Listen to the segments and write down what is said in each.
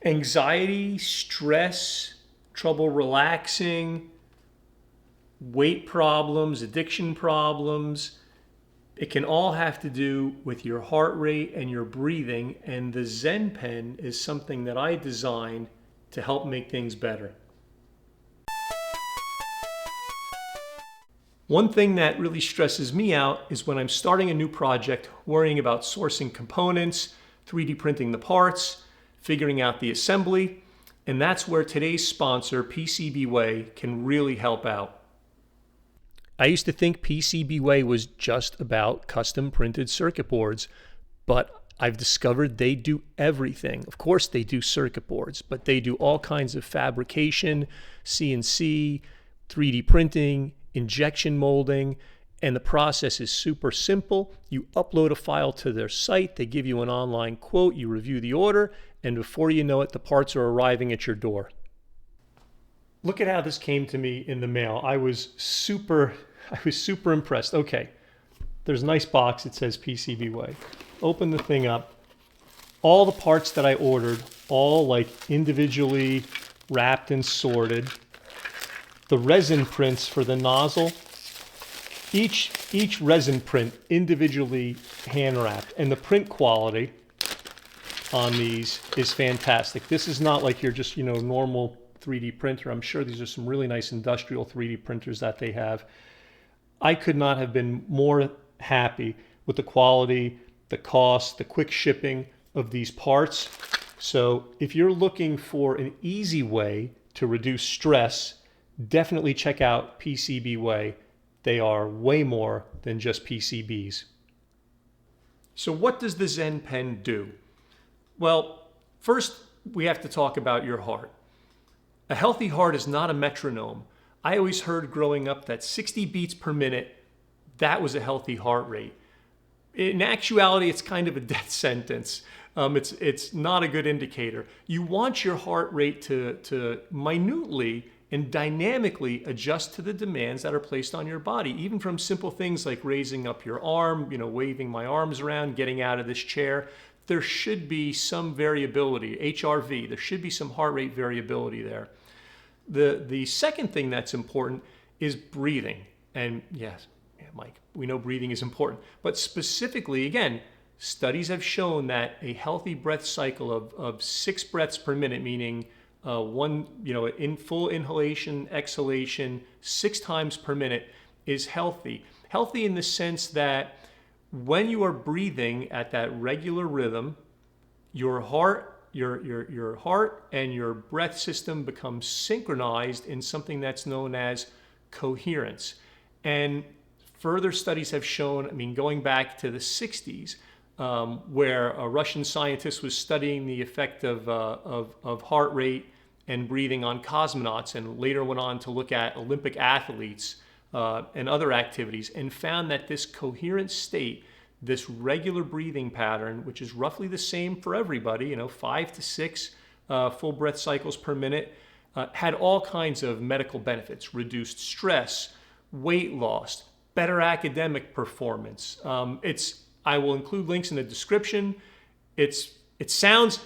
Anxiety, stress, trouble relaxing, weight problems, addiction problems, it can all have to do with your heart rate and your breathing, and the Zen Pen is something that I designed to help make things better. One thing that really stresses me out is when I'm starting a new project, worrying about sourcing components, 3D printing the parts, figuring out the assembly, and that's where today's sponsor, PCBWay, can really help out. I used to think PCBWay was just about custom printed circuit boards, but I've discovered they do everything. Of course they do circuit boards, but they do all kinds of fabrication, CNC, 3D printing, injection molding, and the process is super simple. You upload a file to their site, they give you an online quote, you review the order, and before you know it, the parts are arriving at your door. Look at how this came to me in the mail. I was super impressed. Okay, there's a nice box, it says PCBWay. Open the thing up. All the parts that I ordered, all like individually wrapped and sorted. The resin prints for the nozzle, each resin print individually hand wrapped, and the print quality on these is fantastic. This is not like your just, normal 3D printer. I'm sure these are some really nice industrial 3D printers that they have. I could not have been more happy with the quality, the cost, the quick shipping of these parts. So if you're looking for an easy way to reduce stress, definitely check out PCBWay. They are way more than just PCBs. So what does the Zen Pen do? Well, first we have to talk about your heart. A healthy heart is not a metronome. I always heard growing up that 60 beats per minute, that was a healthy heart rate. In actuality, it's kind of a death sentence. It's not a good indicator. You want your heart rate to minutely and dynamically adjust to the demands that are placed on your body, even from simple things like raising up your arm, waving my arms around, getting out of this chair. There should be some variability, HRV, there should be some heart rate variability there. The second thing that's important is breathing. And yes, Mike, we know breathing is important, but specifically, again, studies have shown that a healthy breath cycle of 6 breaths per minute, meaning one, in full inhalation, exhalation, 6 times per minute is healthy. Healthy in the sense that when you are breathing at that regular rhythm, your heart and your breath system become synchronized in something that's known as coherence. And further studies have shown, going back to the 60s, where a Russian scientist was studying the effect of heart rate and breathing on cosmonauts, and later went on to look at Olympic athletes and other activities, and found that this coherent state, this regular breathing pattern, which is roughly the same for everybody, 5 to 6 full breath cycles per minute, had all kinds of medical benefits: reduced stress, weight loss, better academic performance. I will include links in the description. It sounds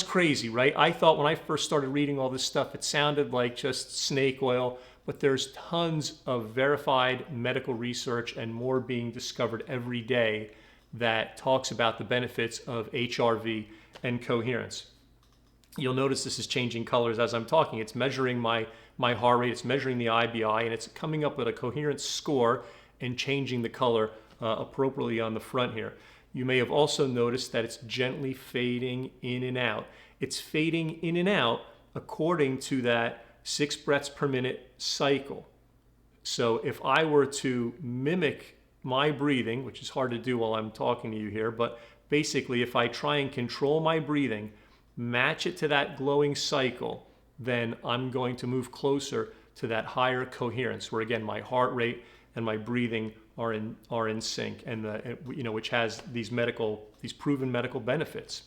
crazy, right? I thought when I first started reading all this stuff, it sounded like just snake oil, but there's tons of verified medical research and more being discovered every day that talks about the benefits of HRV and coherence. You'll notice this is changing colors as I'm talking. It's measuring my heart rate, it's measuring the IBI, and it's coming up with a coherence score and changing the color appropriately on the front here. You may have also noticed that it's gently fading in and out. It's fading in and out according to that 6 breaths per minute cycle. So if I were to mimic my breathing, which is hard to do while I'm talking to you here, but basically if I try and control my breathing, match it to that glowing cycle, then I'm going to move closer to that higher coherence, where again my heart rate and my breathing are in sync, and which has these proven medical benefits.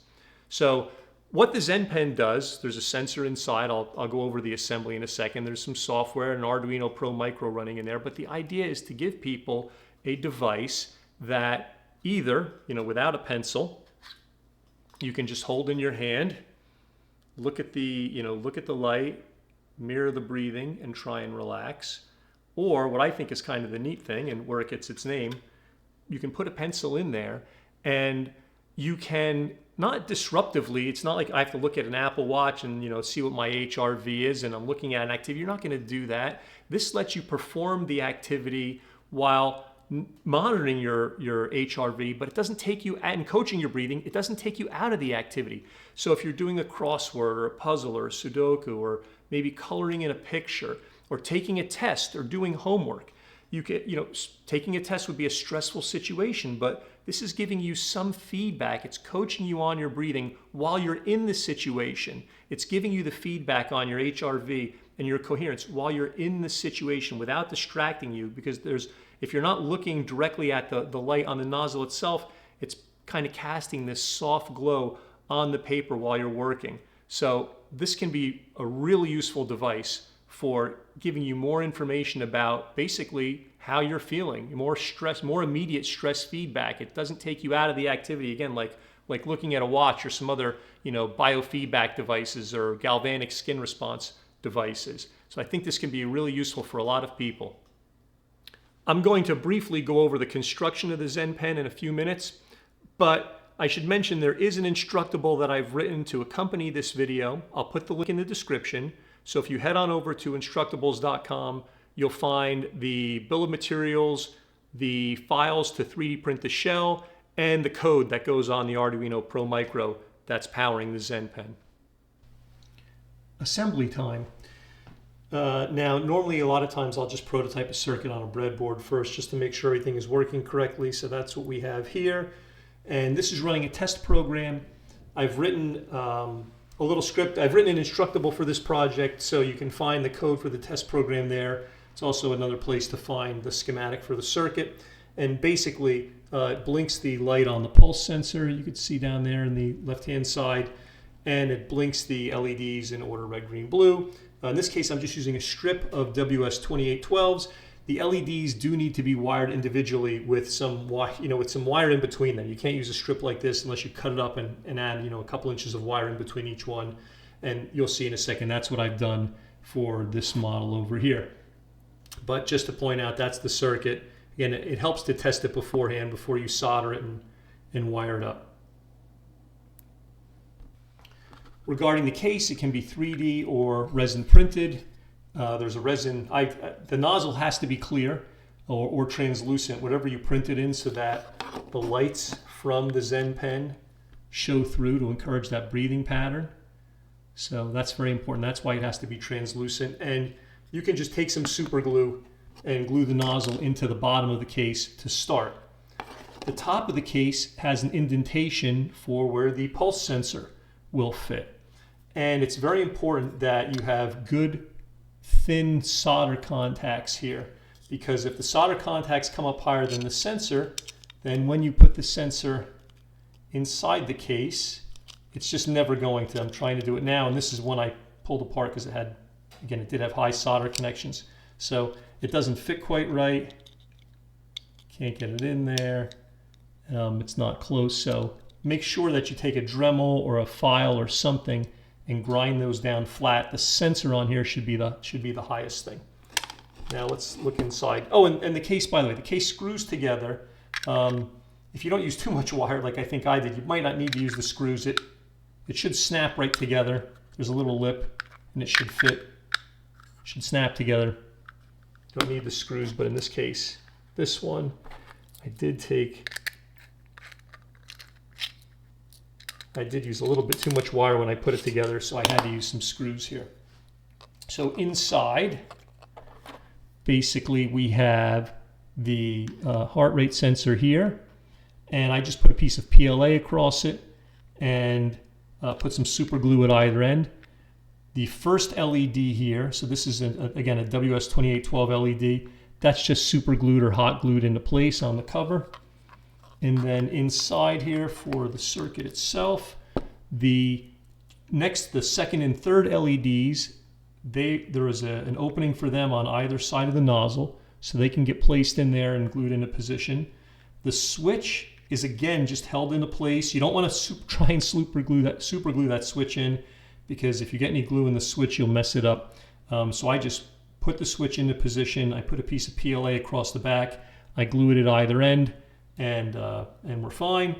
So what the Zen Pen does, there's a sensor inside. I'll go over the assembly in a second. There's some software, an Arduino Pro Micro running in there, but the idea is to give people a device that either, without a pencil, you can just hold in your hand, look at look at the light, mirror the breathing, and try and relax. Or what I think is kind of the neat thing, and where it gets its name, you can put a pencil in there and you can, not disruptively, it's not like I have to look at an Apple Watch and see what my HRV is and I'm looking at an activity. You're not going to do that. This lets you perform the activity while monitoring your HRV, but it doesn't take you, and coaching your breathing, it doesn't take you out of the activity. So if you're doing a crossword or a puzzle or a Sudoku, or maybe coloring in a picture, or taking a test or doing homework, taking a test would be a stressful situation, but this is giving you some feedback. It's coaching you on your breathing while you're in the situation. It's giving you the feedback on your HRV and your coherence while you're in the situation without distracting you, because if you're not looking directly at the light on the nozzle itself, it's kind of casting this soft glow on the paper while you're working. So this can be a really useful device for giving you more information about basically how you're feeling, more stress, more immediate stress feedback. It doesn't take you out of the activity, again, like looking at a watch or some other biofeedback devices or galvanic skin response devices. So I think this can be really useful for a lot of people. I'm going to briefly go over the construction of the Zen Pen in a few minutes, but I should mention there is an instructable that I've written to accompany this video. I'll put the link in the description. So if you head on over to instructables.com, you'll find the bill of materials, the files to 3D print the shell, and the code that goes on the Arduino Pro Micro that's powering the Zen Pen. Assembly time. Now, normally a lot of times I'll just prototype a circuit on a breadboard first just to make sure everything is working correctly. So that's what we have here. And this is running a test program. I've written a little script. I've written an instructable for this project, so you can find the code for the test program there. It's also another place to find the schematic for the circuit. And basically, it blinks the light on the pulse sensor. You can see down there in the left-hand side. And it blinks the LEDs in order red, green, blue. In this case, I'm just using a strip of WS2812s. The LEDs do need to be wired individually with some wire in between them. You can't use a strip like this unless you cut it up and add a couple inches of wire in between each one. And you'll see in a second, that's what I've done for this model over here. But just to point out, that's the circuit. Again, it helps to test it beforehand before you solder it and wire it up. Regarding the case, it can be 3D or resin printed. There's a resin, the nozzle has to be clear or translucent, whatever you print it in, so that the lights from the Zen Pen show through to encourage that breathing pattern. So that's very important. That's why it has to be translucent. And you can just take some super glue and glue the nozzle into the bottom of the case to start. The top of the case has an indentation for where the pulse sensor will fit. And it's very important that you have good thin solder contacts here, because if the solder contacts come up higher than the sensor, then when you put the sensor inside the case, it's just never going to. I'm trying to do it now, and this is one I pulled apart because it did have high solder connections. So it doesn't fit quite right. Can't get it in there. It's not close. So make sure that you take a Dremel or a file or something and grind those down flat. The sensor on here should be the highest thing. Now let's look inside. Oh, and the case, by the way, the case screws together. If you don't use too much wire, like I think I did, you might not need to use the screws. It should snap right together. There's a little lip, and it should fit. It should snap together. Don't need the screws, but in this case, this one, I did use a little bit too much wire when I put it together, so I had to use some screws here. So inside, basically we have the heart rate sensor here, and I just put a piece of PLA across it and put some super glue at either end. The first LED here, so this is again a WS2812 LED, that's just super glued or hot glued into place on the cover. And then inside here for the circuit itself, the second and third LEDs, there is an opening for them on either side of the nozzle, so they can get placed in there and glued into position. The switch is again just held into place. You don't want to try and super glue that switch in, because if you get any glue in the switch, you'll mess it up. So I just put the switch into position. I put a piece of PLA across the back. I glue it at either end, and we're fine.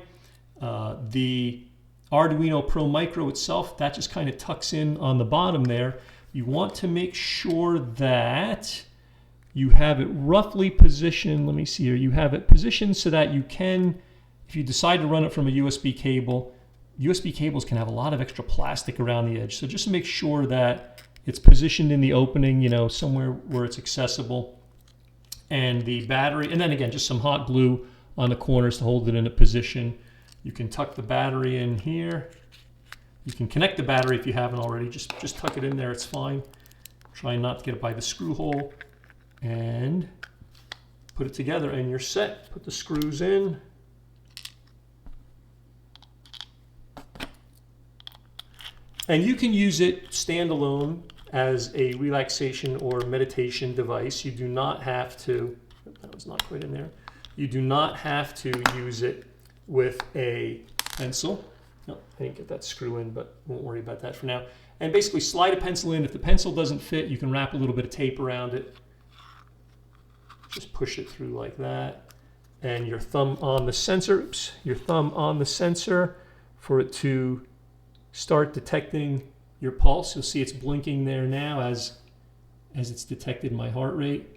The Arduino Pro Micro itself, that just kind of tucks in on the bottom there. You want to make sure that you have it roughly positioned. Let me see here. You have it positioned so that you can, if you decide to run it from a USB cable, USB cables can have a lot of extra plastic around the edge. So just make sure that it's positioned in the opening, you know, somewhere where it's accessible. And the battery, and then again, just some hot glue on the corners to hold it in a position. You can tuck the battery in here. You can connect the battery if you haven't already. Just tuck it in there, it's fine. Try not to get it by the screw hole. And put it together and you're set. Put the screws in. And you can use it standalone as a relaxation or meditation device. You do not have to, that was not quite in there. You do not have to use it with a pencil. No, I didn't get that screw in, but won't worry about that for now. And basically slide a pencil in. If the pencil doesn't fit, you can wrap a little bit of tape around it. Just push it through like that. And your thumb on the sensor, oops, your thumb on the sensor for it to start detecting your pulse. You'll see it's blinking there now as it's detected my heart rate.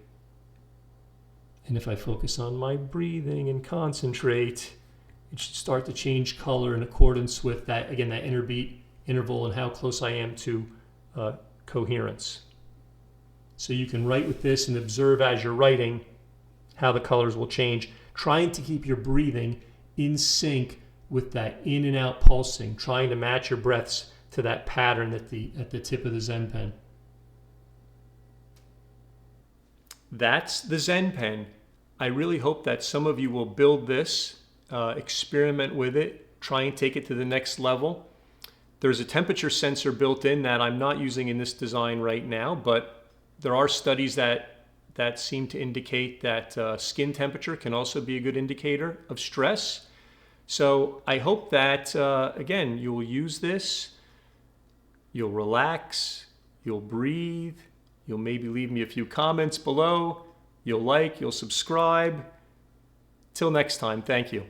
And if I focus on my breathing and concentrate, it should start to change color in accordance with that, again, that interbeat interval and how close I am to coherence. So you can write with this and observe as you're writing how the colors will change, trying to keep your breathing in sync with that in and out pulsing, trying to match your breaths to that pattern at the tip of the Zen Pen. That's the Zen Pen. I really hope that some of you will build this, experiment with it, try and take it to the next level. There's a temperature sensor built in that I'm not using in this design right now, but there are studies that seem to indicate that skin temperature can also be a good indicator of stress. So I hope that, again, you'll use this, you'll relax, you'll breathe, you'll maybe leave me a few comments below, you'll like, you'll subscribe. Till next time, thank you.